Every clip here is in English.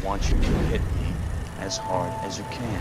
want you to hit me as hard as you can.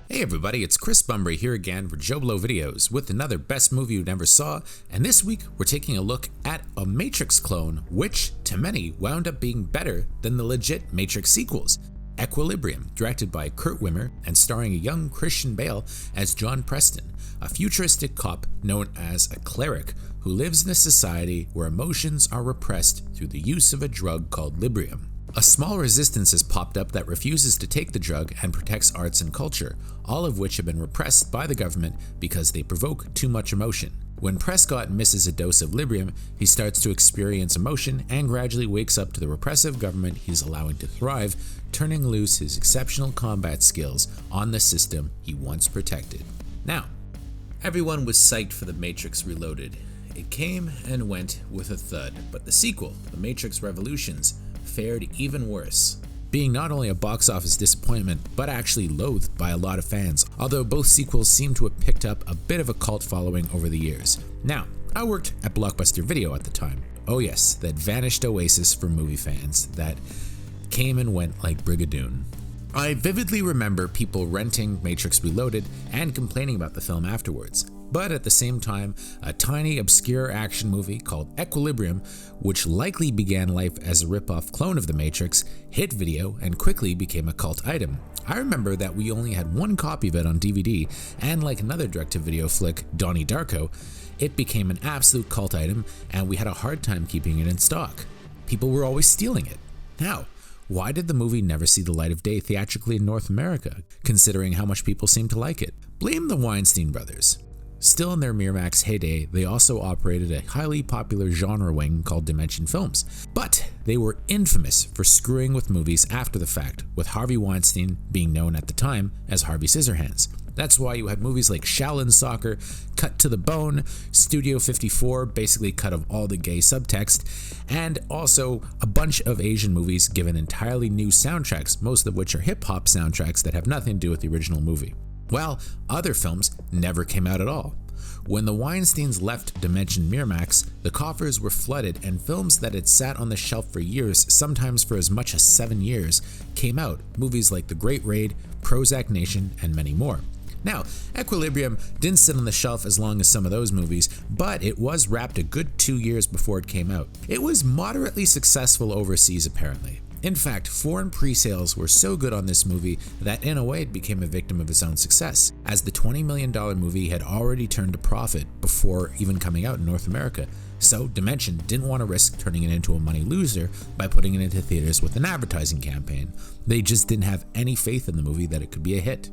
Hey everybody, it's Chris Bumbray here again for JOBLO Videos with another best movie you never saw, and this week we're taking a look at a Matrix clone which, to many, wound up being better than the legit Matrix sequels. Equilibrium, directed by Kurt Wimmer and starring a young Christian Bale as John Preston, a futuristic cop known as a cleric who lives in a society where emotions are repressed through the use of a drug called Librium. A small resistance has popped up that refuses to take the drug and protects arts and culture, all of which have been repressed by the government because they provoke too much emotion. When Prescott misses a dose of Librium, he starts to experience emotion and gradually wakes up to the repressive government he's allowing to thrive, turning loose his exceptional combat skills on the system he once protected. Now, everyone was psyched for The Matrix Reloaded. It came and went with a thud, but the sequel, The Matrix Revolutions, fared even worse, being not only a box office disappointment, but actually loathed by a lot of fans, although both sequels seem to have picked up a bit of a cult following over the years. Now, I worked at Blockbuster Video at the time. Oh yes, that vanished oasis for movie fans that came and went like Brigadoon. I vividly remember people renting Matrix Reloaded and complaining about the film afterwards. But at the same time, a tiny, obscure action movie called Equilibrium, which likely began life as a rip-off clone of The Matrix, hit video and quickly became a cult item. I remember that we only had one copy of it on DVD, and like another direct-to-video flick, Donnie Darko, it became an absolute cult item, and we had a hard time keeping it in stock. People were always stealing it. Now, why did the movie never see the light of day theatrically in North America, considering how much people seem to like it? Blame the Weinstein brothers. Still in their Miramax heyday, they also operated a highly popular genre wing called Dimension Films, but they were infamous for screwing with movies after the fact, with Harvey Weinstein being known at the time as Harvey Scissorhands. That's why you had movies like Shaolin Soccer, Cut to the Bone, Studio 54, basically cut of all the gay subtext, and also a bunch of Asian movies given entirely new soundtracks, most of which are hip-hop soundtracks that have nothing to do with the original movie. Well, other films never came out at all. When the Weinsteins left Dimension Miramax, the coffers were flooded and films that had sat on the shelf for years, sometimes for as much as 7 years, came out, movies like The Great Raid, Prozac Nation, and many more. Now, Equilibrium didn't sit on the shelf as long as some of those movies, but it was wrapped a good 2 years before it came out. It was moderately successful overseas apparently. In fact, foreign pre-sales were so good on this movie that in a way it became a victim of its own success, as the $20 million movie had already turned a profit before even coming out in North America. So Dimension didn't want to risk turning it into a money loser by putting it into theaters with an advertising campaign. They just didn't have any faith in the movie that it could be a hit.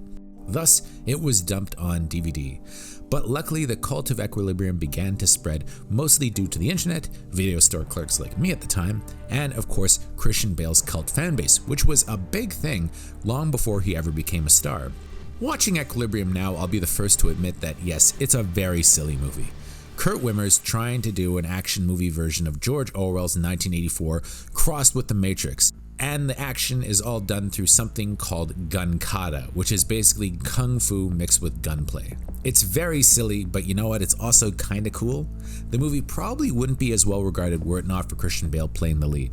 Thus, it was dumped on DVD. But luckily, the cult of Equilibrium began to spread, mostly due to the internet, video store clerks like me at the time, and of course, Christian Bale's cult fanbase, which was a big thing long before he ever became a star. Watching Equilibrium now, I'll be the first to admit that yes, it's a very silly movie. Kurt Wimmer's trying to do an action movie version of George Orwell's 1984 crossed with The Matrix. And the action is all done through something called gun kata, which is basically kung fu mixed with gunplay. It's very silly, but you know what, it's also kinda cool. The movie probably wouldn't be as well regarded were it not for Christian Bale playing the lead.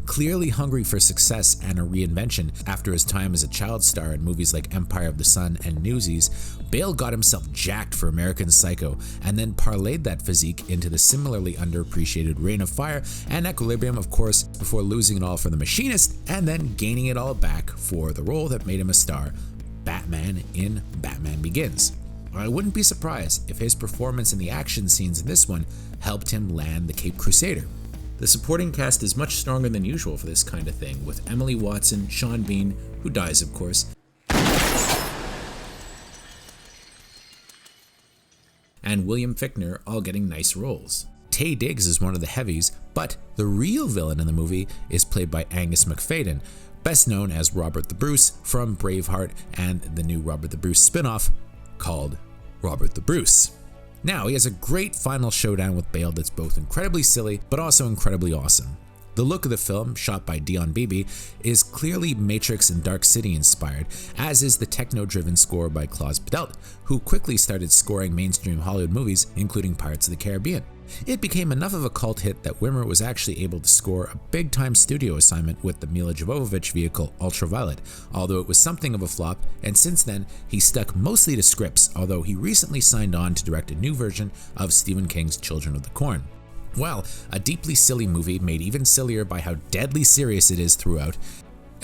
Clearly hungry for success and a reinvention after his time as a child star in movies like Empire of the Sun and Newsies, Bale got himself jacked for American Psycho and then parlayed that physique into the similarly underappreciated Reign of Fire and Equilibrium, of course, before losing it all for The Machinist and then gaining it all back for the role that made him a star, Batman in Batman Begins. I wouldn't be surprised if his performance in the action scenes in this one helped him land the Caped Crusader. The supporting cast is much stronger than usual for this kind of thing, with Emily Watson, Sean Bean, who dies of course, and William Fichtner all getting nice roles. Taye Diggs is one of the heavies, but the real villain in the movie is played by Angus McFadden, best known as Robert the Bruce from Braveheart and the new Robert the Bruce spin-off called Robert the Bruce. Now, he has a great final showdown with Bale that's both incredibly silly, but also incredibly awesome. The look of the film, shot by Dion Beebe, is clearly Matrix and Dark City inspired, as is the techno-driven score by Klaus Badelt, who quickly started scoring mainstream Hollywood movies, including Pirates of the Caribbean. It became enough of a cult hit that Wimmer was actually able to score a big-time studio assignment with the Mila Jovovich vehicle Ultraviolet, although it was something of a flop, and since then he stuck mostly to scripts, although he recently signed on to direct a new version of Stephen King's Children of the Corn. Well, a deeply silly movie made even sillier by how deadly serious it is throughout,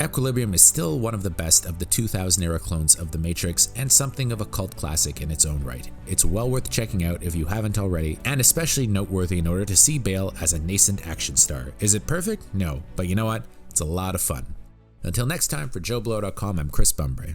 Equilibrium is still one of the best of the 2000-era clones of The Matrix and something of a cult classic in its own right. It's well worth checking out if you haven't already, and especially noteworthy in order to see Bale as a nascent action star. Is it perfect? No, but you know what? It's a lot of fun. Until next time, for JOBLO.com, I'm Chris Bumbray.